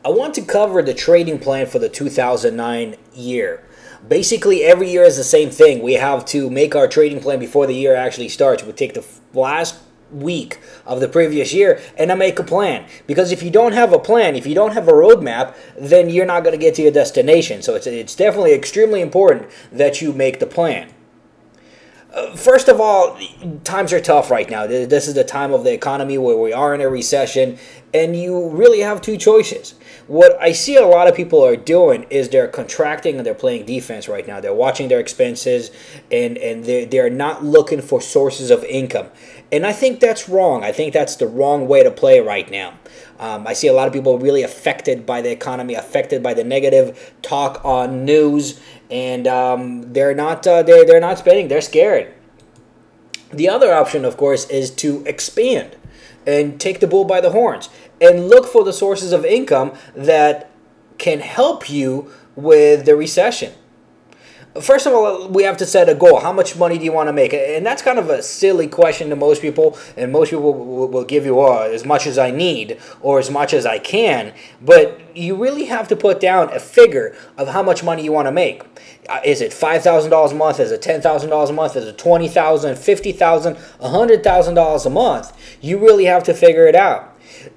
I want to cover the trading plan for the 2009 year. Basically, every year is the same thing. We have to make our trading plan before the year actually starts. We take the last week of the previous year and I make a plan. Because if you don't have a plan, if you don't have a roadmap, then you're not going to get to your destination. So it's definitely extremely important that you make the plan. First of all, times are tough right now. This is the time of the economy where we are in a recession, and you really have two choices. What I see a lot of people are doing is they're contracting and they're playing defense right now. They're watching their expenses, and they're not looking for sources of income. And I think that's wrong. I think that's the wrong way to play right now. I see a lot of people really affected by the economy, affected by the negative talk on news, and they're not spending. They're scared. The other option, of course, is to expand and take the bull by the horns and look for the sources of income that can help you with the recession. First of all, we have to set a goal. How much money do you want to make? And that's kind of a silly question to most people. And most people will give you, as much as I need or as much as I can. But you really have to put down a figure of how much money you want to make. Is it $5,000 a month? Is it $10,000 a month? Is it $20,000, $50,000, $100,000 a month? You really have to figure it out.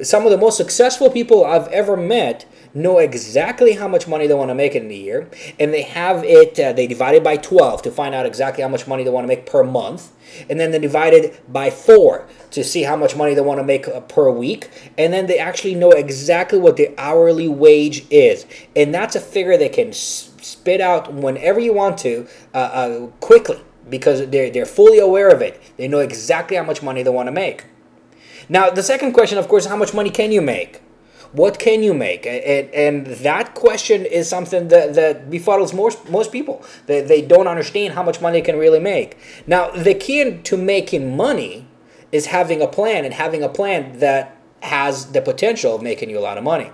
Some of the most successful people I've ever met know exactly how much money they want to make in a year, and they have it, they divide it by 12 to find out exactly how much money they want to make per month, and then they divide it by 4 to see how much money they want to make per week, and then they actually know exactly what the hourly wage is, and that's a figure they can spit out whenever you want to, quickly, because they're fully aware of it. They know exactly how much money they want to make. Now, the second question, of course, is how much money can you make? What can you make? And that question is something that befuddles most people. They don't understand how much money they can really make. Now, the key to making money is having a plan, and having a plan that has the potential of making you a lot of money.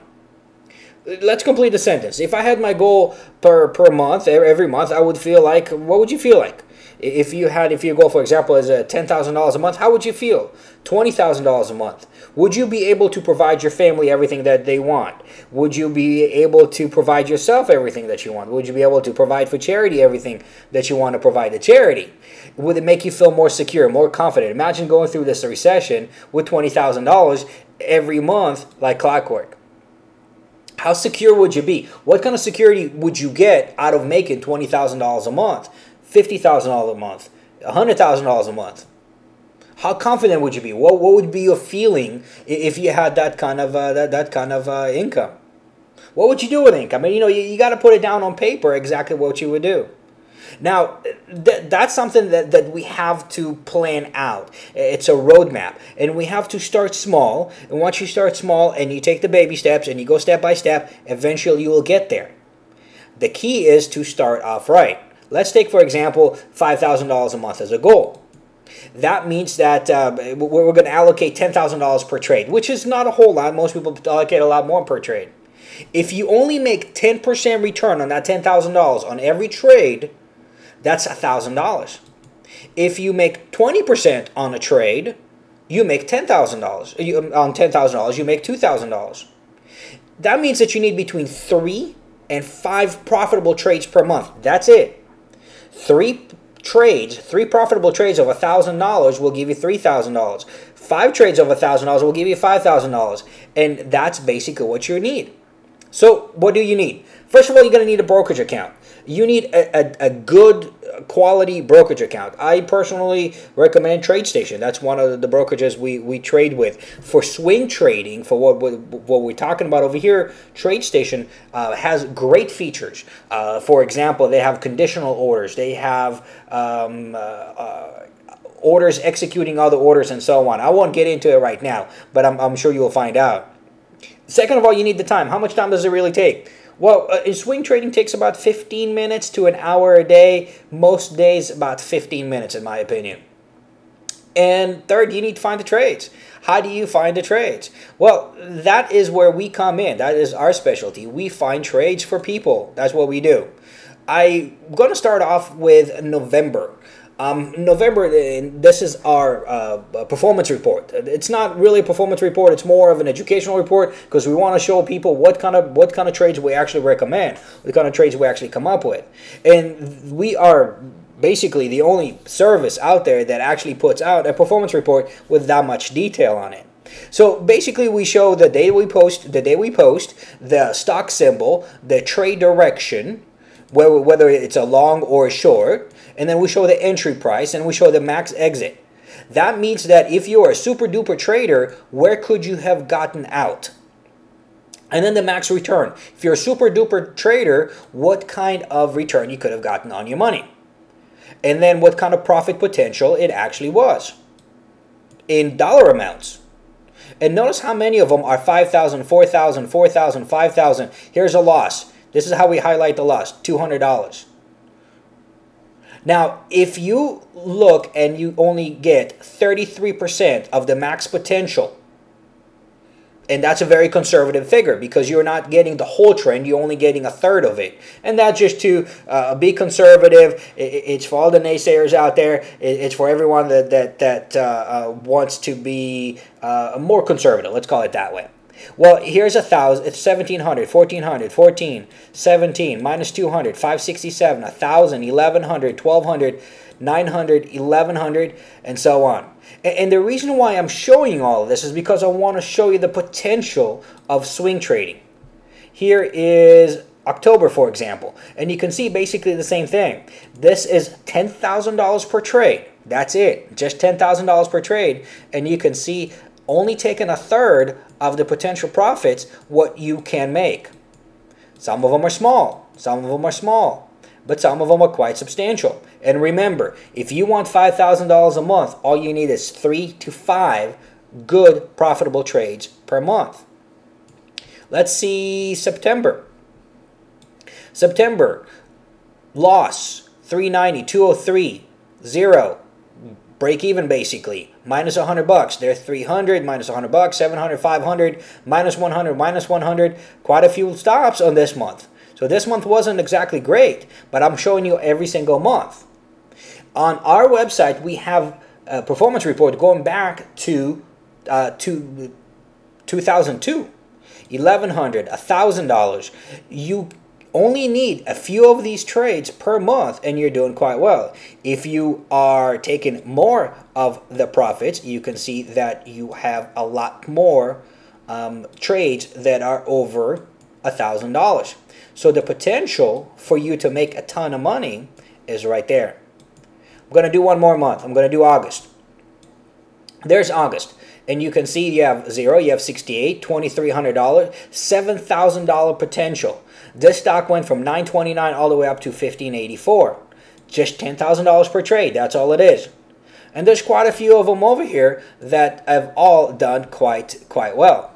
Let's complete the sentence. If I had my goal per month, every month, I would feel like, what would you feel like? If your goal, for example, is $10,000 a month, how would you feel? $20,000 a month. Would you be able to provide your family everything that they want? Would you be able to provide yourself everything that you want? Would you be able to provide for charity everything that you want to provide to charity? Would it make you feel more secure, more confident? Imagine going through this recession with $20,000 every month like clockwork. How secure would you be? What kind of security would you get out of making $20,000 a month? $50,000 a month, $100,000 a month. How confident would you be? What would be your feeling if you had that kind of income? What would you do with income? I mean, you got to put it down on paper exactly what you would do. Now, that's something that we have to plan out. It's a roadmap, and we have to start small. And once you start small and you take the baby steps and you go step by step, eventually you will get there. The key is to start off right. Let's take, for example, $5,000 a month as a goal. That means that we're going to allocate $10,000 per trade, which is not a whole lot. Most people allocate a lot more per trade. If you only make 10% return on that $10,000 on every trade, that's $1,000. If you make 20% on a trade, you make $10,000. On $10,000, you make $2,000. That means that you need between 3 and 5 profitable trades per month. That's it. 3 profitable trades of $1,000 will give you $3,000. 5 trades of $1,000 will give you $5,000. And that's basically what you need. So what do you need? First of all, you're going to need a brokerage account. You need a good quality brokerage account. I personally recommend TradeStation. That's one of the brokerages we trade with. For swing trading, for what we're talking about over here, TradeStation has great features. For example, they have conditional orders. They have orders executing other orders and so on. I won't get into it right now, but I'm sure you'll find out. Second of all, you need the time. How much time does it really take? Well, swing trading takes about 15 minutes to an hour a day. Most days, about 15 minutes, in my opinion. And third, you need to find the trades. How do you find the trades? Well, that is where we come in. That is our specialty. We find trades for people. That's what we do. I'm going to start off with November. November, this is our performance report. It's not really a performance report. It's more of an educational report because we want to show people what kind of trades we actually recommend, what kind of trades we actually come up with. And we are basically the only service out there that actually puts out a performance report with that much detail on it. So basically we show the day we post, the stock symbol, the trade direction, whether it's a long or a short, and then we show the entry price and we show the max exit. That means that if you are a super duper trader, where could you have gotten out? And then the max return. If you're a super duper trader, what kind of return you could have gotten on your money? And then what kind of profit potential it actually was in dollar amounts. And notice how many of them are 5,000, 4,000, 4,000, 5,000. Here's a loss. This is how we highlight the loss, $200. Now, if you look and you only get 33% of the max potential, and that's a very conservative figure because you're not getting the whole trend, you're only getting a third of it. And that's just to be conservative. It's for all the naysayers out there. It's for everyone that wants to be more conservative. Let's call it that way. Well, here's 1,000, it's 1,700, 1,400, 14, 17, minus 200, 567, 1,000, 1,100, 1,200, 900, 1,100, and so on. And the reason why I'm showing all of this is because I want to show you the potential of swing trading. Here is October, for example, and you can see basically the same thing. This is $10,000 per trade. That's it, just $10,000 per trade, and you can see only taking a third of the potential profits what you can make. Some of them are small, but some of them are quite substantial. And remember, if you want $5,000 a month, all you need is 3 to 5 good profitable trades per month. Let's see September. September, loss, 390, 203, 0. Break even basically, minus $100. There's 300, minus $100, 700, 500, minus 100, minus 100. Quite a few stops on this month. So this month wasn't exactly great, but I'm showing you every single month. On our website, we have a performance report going back to 2002, $1,100, $1,000. You only need a few of these trades per month and you're doing quite well. If you are taking more of the profits, you can see that you have a lot more trades that are over $1,000. So the potential for you to make a ton of money is right there. I'm going to do one more month. I'm going to do August. There's August. And you can see you have 0, you have 68, $2,300, $7,000 potential. This stock went from $9.29 all the way up to $15.84. Just $10,000 per trade. That's all it is. And there's quite a few of them over here that have all done quite well.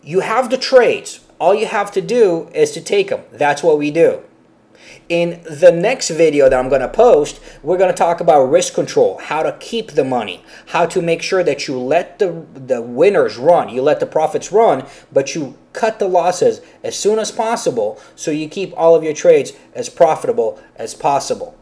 You have the trades. All you have to do is to take them. That's what we do. In the next video that I'm going to post, we're going to talk about risk control, how to keep the money, how to make sure that you let the winners run, you let the profits run, but you cut the losses as soon as possible so you keep all of your trades as profitable as possible.